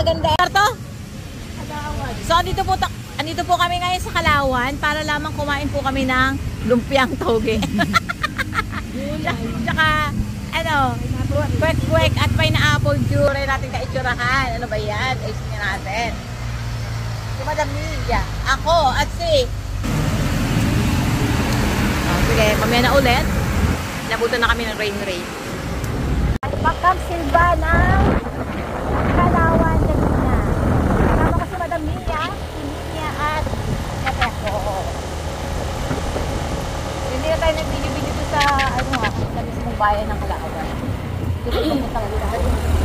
maganda. Ito? So, andito po kami ngayon sa Kalawan para lamang kumain po kami ng lumpiang toge. Tsaka, ano, kwek-kwek at pineapple juice natin kaitsurahan. Ano ba yan? Ayusin natin. Si Madam Mia, ako, at si... sige, mamaya na ulit. Nabutan na kami ng rain. Pagkagsilba ng Kalawan kanina. Kasama ko si Madam Mia, si Mia at Nateko. Hindi na tayo nagbili-bili dito sa, sa mismong bayan ng Kalawan. Dito ko pumunta ulit.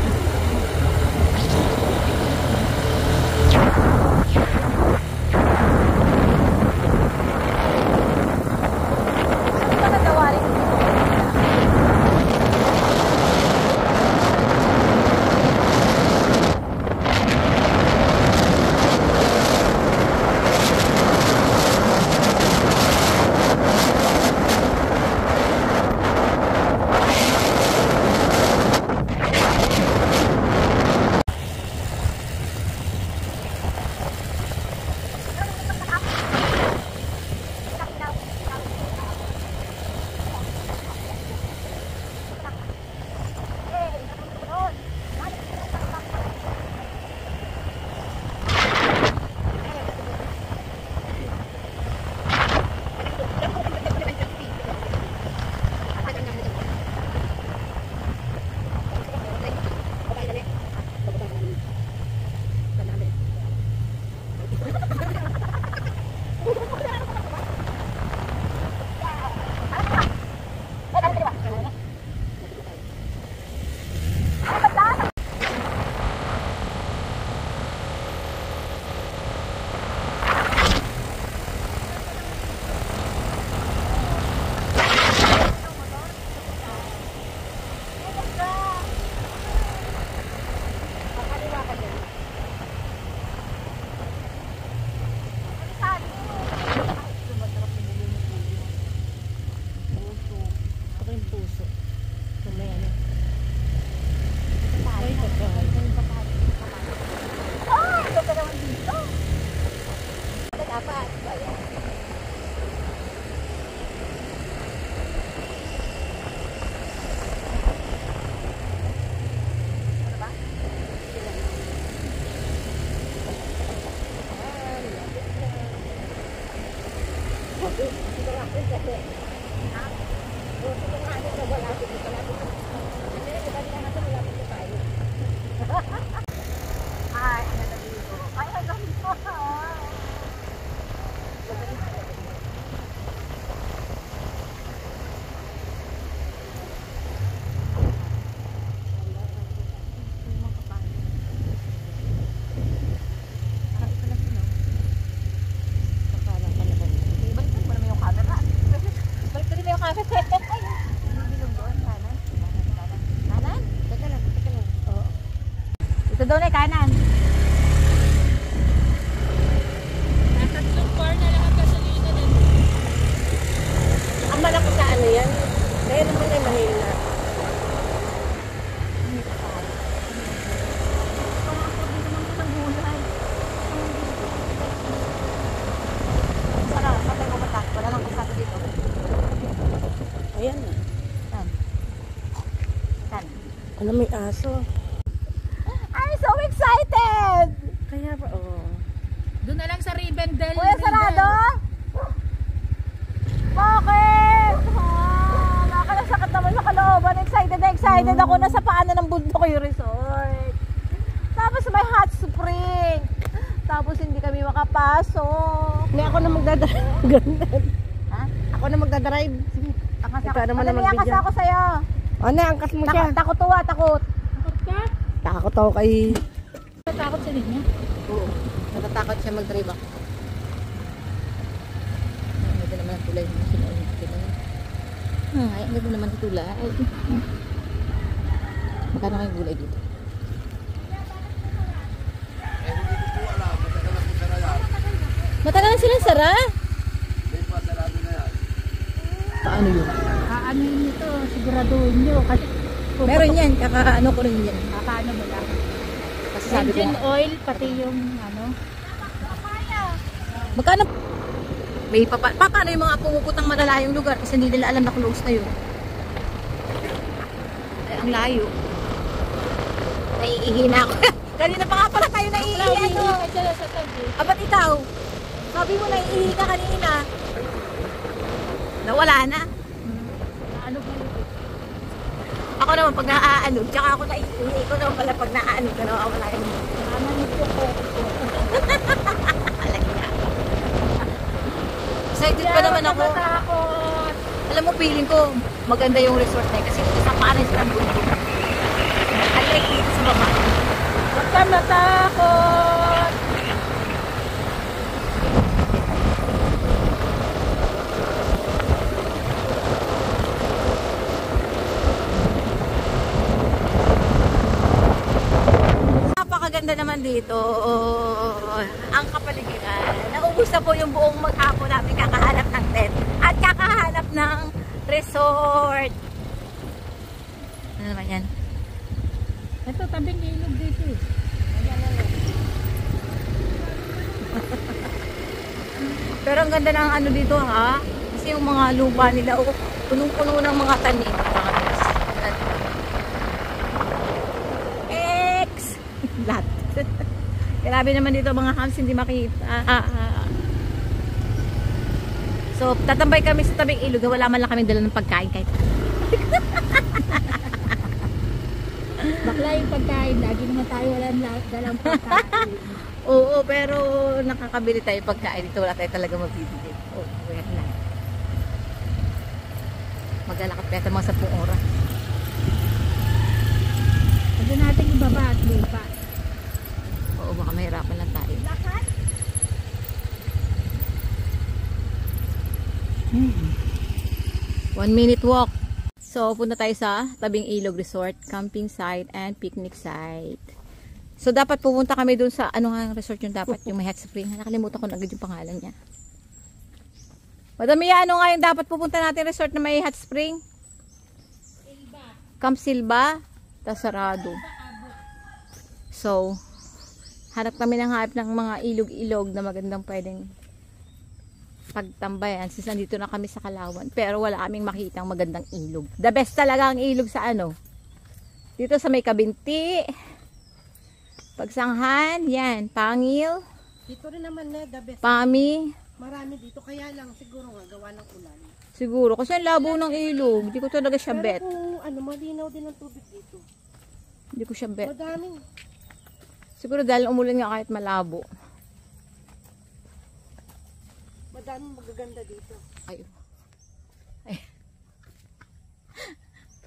Ito doon ay kanan. Natatlong bar na lahat gasolina na. Ang malaki sa ano yan? Kaya naman ay mahina. Wala lang kusata dito. Ayan na. Saan? Ano may aso? So excited! Kaya ba, Doon na lang sa Rivendell. Kuya, sarado? Bakit? Nakakasakit naman sa kalooban. Excited ako na sa paanan ng bundok yung resort. Tapos may hot spring. Tapos hindi kami makapasok. Hindi ako na magdadrive. Ganun. Ha? Ako na magdadrive. Sige, Ikaw naman na Madami angkas ako sa'yo. Ano, angkas mo siya. Takot tuwa, takot. Takot ka? Takot ako kay... Takot sa linya? Oo. Natatakot siya mag-drive ako. Ang ganda naman ang tulay. Ay, ang ganda naman ang tulay. Magkano kayong gulay dito? Matagal na silang sara? Paano yun? Ano yun ito? Siguraduhin nyo. Kasi meron yan, kakaano ko rin yan. kakaano mo lang. Kasi sabi ko. Engine oil, pati yung ano. Magkano? May paano yung mga pumuputang malalayong lugar kasi hindi nila alam na close na yun. Ay, ang layo. Naiihi na ako. Kanina pa nga pala tayo naiihi. Ano? Sa tabi. Ba't ikaw? Sabi mo naiihi ka kanina. Nawala na. Ano ba yun? Ako naman pag naaanog, tsaka ako naiihi ko naman pala pag naaanog ka naman wala yun. Ano nito ko? Excited pa naman ako. Takot. Alam mo, feeling ko maganda yung resort na yun kasi sa paanan silang bundok. Unlike dito sa baba. Huwag ka matakot. Napakaganda naman dito. Ang kapaligiran. Naubos na po yung buong maghapon natin kakahanap ng tent at kakahanap ng resort. Ano naman yan? Ito, tabing ilog dito eh. Pero ang ganda ng ano dito ha. Kasi yung mga lupa nila, punong-puno ng mga tanim. Lahat. Grabe naman dito mga hams, hindi makita. So, tatambay kami sa tabing ilog. Wala man lang kami dala ng pagkain kahit. Bakla yung pagkain. Lagi naman tayo walang dalang pagkain. Oo, pero nakakabili tayo pagkain dito. Wala tayo talaga mabibili. Oo, wala lang. Maglalakad pa mga 10 oras. Pwede natin ibaba at lupa. Oo, baka mahirapan lang tayo. Lakad? 1 minute walk. So, punta tayo sa Tabing Ilog Resort, camping site and picnic site. So, dapat pupunta kami dun sa, ano nga resort yung dapat, yung may hot spring. Nakalimutan ko na agad yung pangalan niya. Madam Mia, ano nga yung dapat pupunta natin resort na may hot spring? Camp Silva, Tasarado. So, hanap kami ng mga ilog-ilog na magandang pwedeng pagtambayan since nandito na kami sa Kalawan pero wala kaming makitang magandang ilog. The best talaga ang ilog sa ano dito sa may Kabinti, Pagsanghan, yan, Pangil, Dito rin naman na the best. Pami. Marami dito kaya lang siguro nga gawa ng ulan. Siguro kasi ang labo ng ilog, hindi ko talaga siya bet. Pero kung ano, malinaw din ang tubig dito. Hindi ko siya bet. Madaming. Siguro dahil umulan nga kahit malabo. Madaming magaganda dito. Ay. Ay.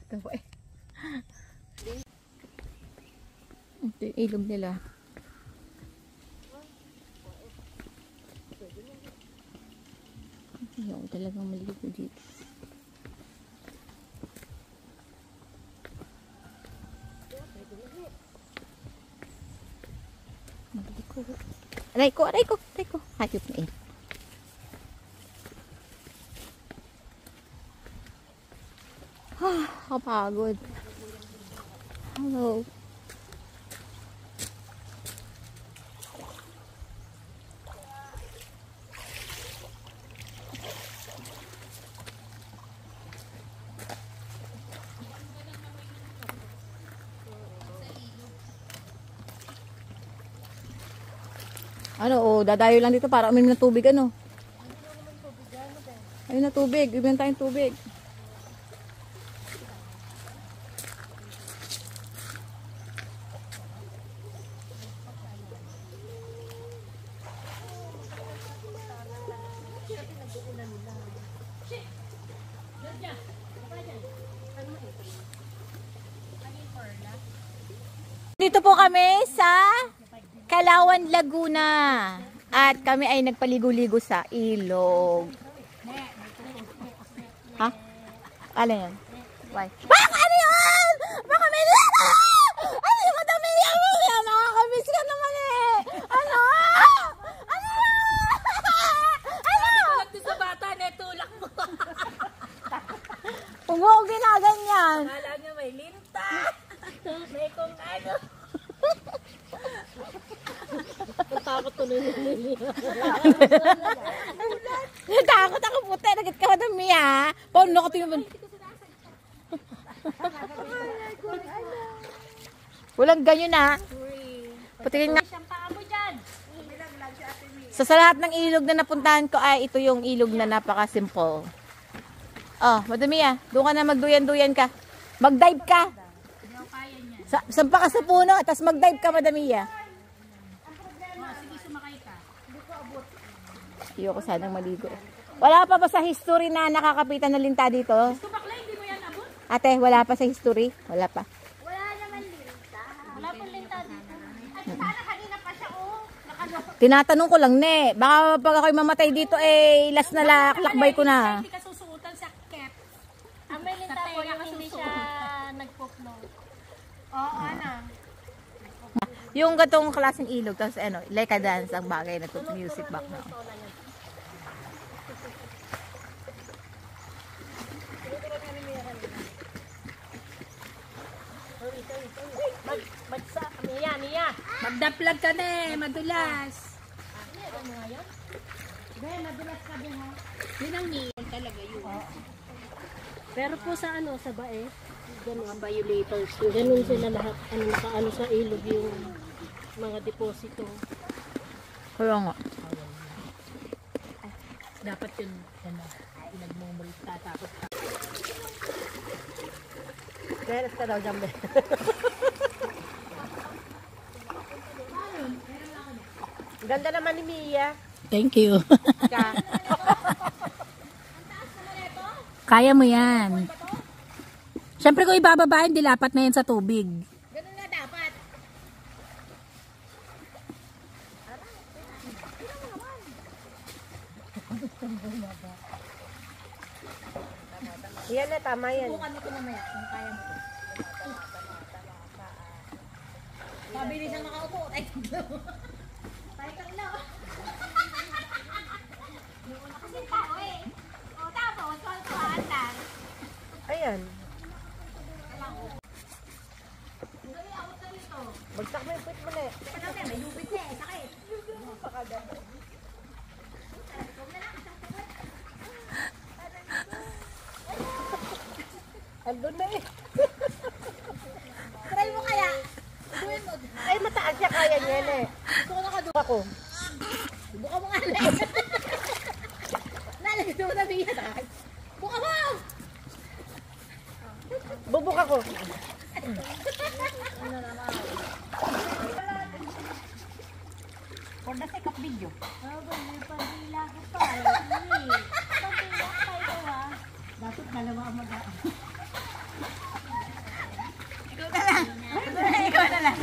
Ito po eh. Ito yung ilog nila. Ayaw talagang maligo dito. Maligo. Aray ko, aray ko, aray ko. Hayop na eh. Kapagod. Hello. Ano, dadayo lang dito para uminom ng tubig, ano? Ayun na tubig, ibigyan tayong tubig. Dito po kami sa Kalawan, Laguna. At kami ay nagpaligo-ligo sa ilog. Ha? Ano yan? Why? Baka ano yan? Baka may lala! Ano yung madami yan mo yan? Nakakamiss ka naman eh! Ano? Ano? Ano? Tulak sa bata, netulak mo. Huwag mo ako ginaganyan. Kala nyo may linta. May kung ano. Natakot tuloy niya. Natakot ako puti. Nagit ka Madam Mia. Paano ko tingin. Walang ganyan ha. Patingin nga. Sa lahat ng ilog na napuntahan ko ay ito yung ilog na napaka-simple. Oh, Madam Mia, doon ka na magduyan-duyan ka. Mag-dive ka. Sampa ka sa puno, tapos mag-dive ka, Madam Mia. Sige, sumakay ka. Ayoko sanang maligo. Wala pa ba sa history na nakakapitan na linta dito? Bakla, hindi mo yan abot? Ate, wala pa sa history? Wala pa. Wala naman linta. Wala pong linta dito. Ay, sana kanina pa siya, oh. Tinatanong ko lang, ne. Baka pag ako'y mamatay dito, eh, last na lakbay ko na. Hindi ka susuotan sa cap. Ang may linta po yung hindi siya nagpo-float. Oo, ano? Yung gatong klaseng ilog, tapos ano, like a dance ang bagay na to, music back na. Mia. Magdaplag ka na eh, madulas. Yun ang niyon talaga yun. Pero po sa ano, sa bae, ganun ang violators. Ganun sila lahat, ano, nakaano sa ilog yung mga deposito. Kaya nga. Dapat yun, ano, nagmumulta tapos Kaya ka daw dyan, be. Ganda naman ni Mia. Thank you. Ka. Kaya mo yan. Siyempre kung ibababa, hindi lapat na yan sa tubig. Ganun nga dapat. Yan na, tama yan. Bukan mo ito mamaya, kung kaya mo. Pabilis ang makaupo. Ay, tayo kang lang. Kasi tao eh. O tapos, kuhan lang. Ayan. Bagsak mo yung puwit mo na eh. Teka lang, may lupit na eh. Sakit. Andun na eh. Try mo kaya. Gawin mo. Ay, mataas siya, kaya niya eh. Gusto ko nakaduk. Ako. Buka mo nga na eh. Nalagay mo na biya sa akin. Buka mo! Bubuk ako. For the sake of video. Dapat dalawa ang mag-aan. Ikaw na lang.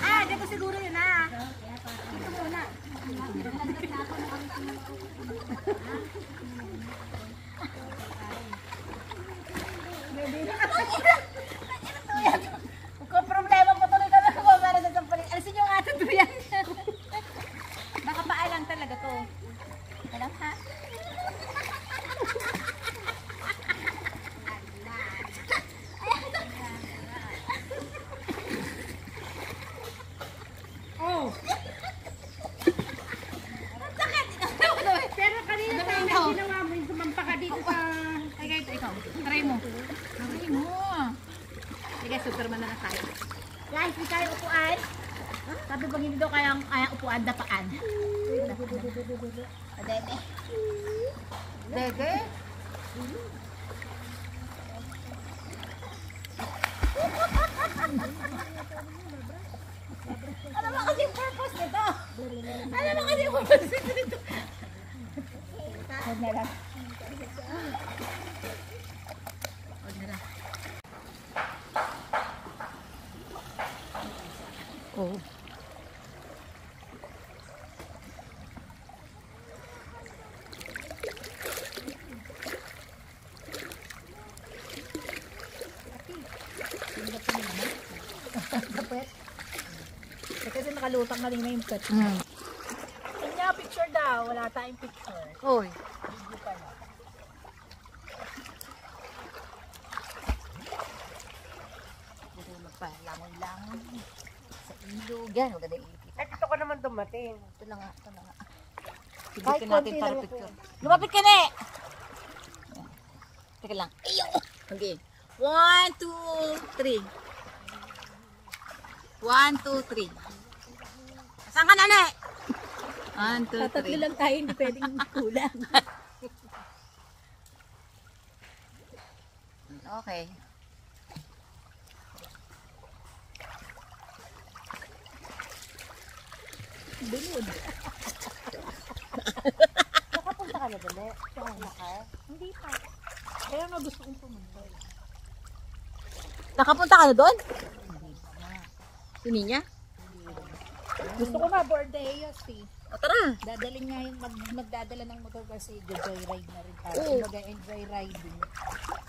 Ah, dito siguro yun ah. Ito muna. Kung problema po tuloy kami ko para sa sampalin. Alisin yung ating tuyan. Nakapaalang talaga to. Alam ha? Pero kanina tayo ginawa mo yung sumampa ka dito sa... Ay, ikaw. Try mo. Try mo. Sige, superman na tayo. Guys, hindi tayo upuan. Sabi pag hindi daw kaya upuan, dapaan. Dede. Dede? Ano ba kasi yung purpose nito? Ano ba kasi yung purpose nito? Huwag na lang. Huwag na lang. Oh. Kasi nakalutang na rin na yung pet. Kanya, picture daw. Wala tayong picture. Oy. Magpalangon-langon sa ilog. Yan, maganda yung ilog. Ay, gusto ko naman dumating. Ito na nga, ito na nga. Kahit Sigitin natin konti para lang picture. Lumapit ka na eh! Teka lang. Ayaw! Okay. 1, 2, 3. 1, 2, 3. Saan ka na na? 1, 2, 3. Tatlo lang tayo, hindi pwedeng kulang. Okay. Bunod. Nakapunta ka na dali? Nakar? Hindi pa. Kaya nga gusto kong pumunta. Nakapunta ka na doon? Hindi niya? Gusto ko nga board the Eos eh. O tara. Dadalhin nga yung magdadala ng motor kasi joyride na rin tayo. Oo. Mag-enjoy riding.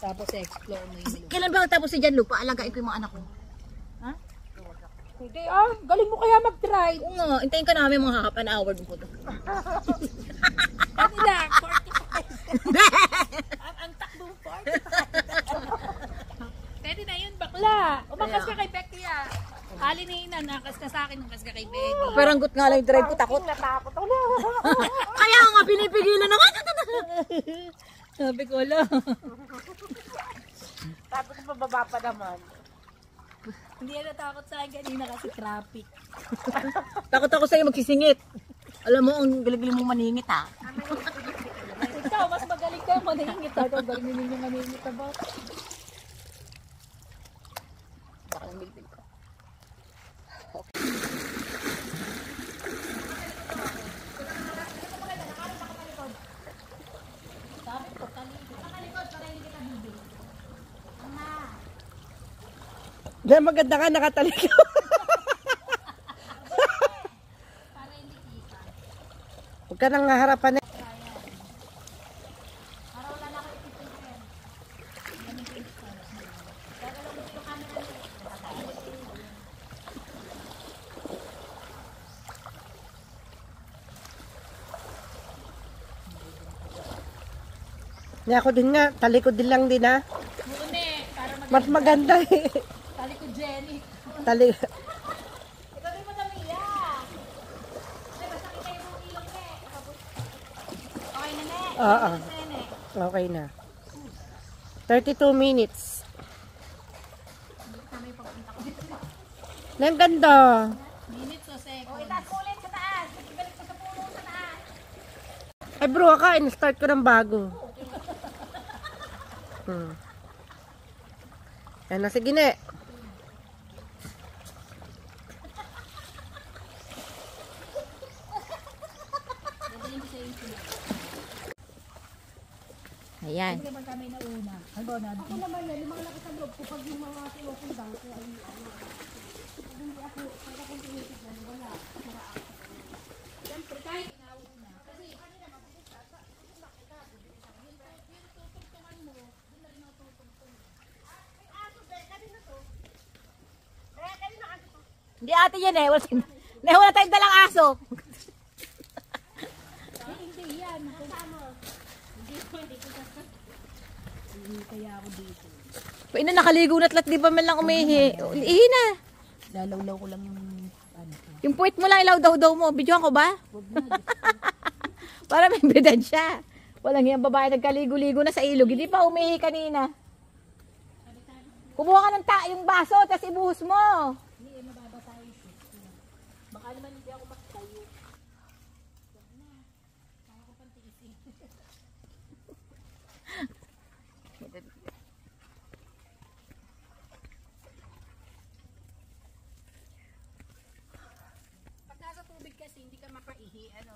Tapos explore mo yung lugar. Kailan ba tapos si Jan Luke? Paalagaan ko yung mga anak ko. Hindi galing mo kaya mag-drive. Oo nga, hintayin ka namin mga half an hour dun po to. Kanila, 45. ang takbong 45. Pwede na yun, bakla. Umakas ka kay Becky ah. Hali na yun, nakas ka sa akin, umakas ka kay Becky. Parang gut nga lang yung drive ko, takot. Natakot ako na. Kaya nga, pinipigilan na nga. Sabi ko lang. Sabi ko pababa pa naman. Hindi yan natakot sa akin kanina kasi traffic. Takot ako sa'yo magsisingit. Alam mo, ang galing mong maningit ha. Ikaw, mas magaling ka maningit. Ako, galing ninyo maningit ba? Baka lang bilbil ko. Na maganda ka, nakatalikod. Huwag ka nang harapan eh. Ni ako din nga, talikod din lang din ha. Mune, para Mas maganda eh. magtali ko Jenny. Tali. Ikaw din madami yan. Ay, basta kita yung ilong ne. Okay na ne. Oo. Okay na. 32 minutes. Ang ganda. Minutes o seconds. O, itaas ko ulit sa taas. Balik ko sa puno sa taas. Ay bro, akain. Start ko ng bago. Yan na, sige na. Ayan. Hindi naman kami nauna. Ano na? Ako naman yan. Limang laki sa loob ko pag yung mga tinutundang ko ay ano. Hindi ako, pag akong tinitignan, wala. Siyempre, kahit nauna. Kasi kanina mabilis ka. Yung makita, yung tutugtungan mo, doon na rin ako tutugtong. Ay, aso, kanina to. Kanina aso to. Hindi ate yan eh. Wala tayong dalang aso. Hindi yan. Kasama. Hindi ko kasama. Hindi kaya ako dito. Ina, nakaligo na tlat, di ba man lang umihi? Ihi na. Lalawlaw ko lang yung ano. Yung puwit mo lang, ilaw daw mo. Bidyoan ko ba? Huwag na. Para may ebidensya. Walang yung babae nagkaligo-ligo na sa ilog. Hindi pa umihi kanina. Kumuha ka ng yung baso, tapos ibuhos mo. Hindi, mababa tayo. Baka naman hindi ako makatayo. Pag nasa tubig kasi, hindi ka mapaihi. Ano?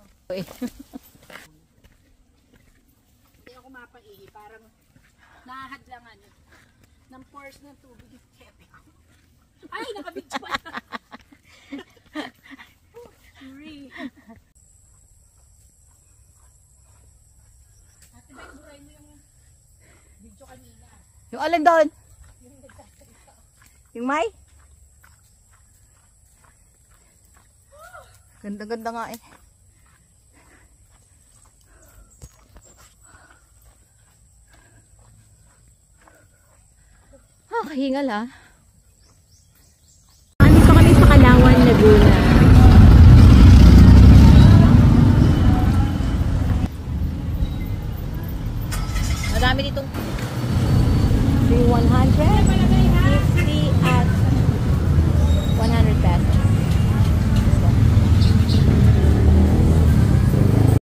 Hindi ako mapaihi. Parang nahahadlangan ng force ng tubig. Ay, nakabidyo pa. Sorry. Ate Bay, buray mo yung video kanina. Yung alin doon? Yung May? Ganda-ganda nga eh. Kahingal ah. Andito kami sa Kalawan, Laguna. dami ditong 3,100.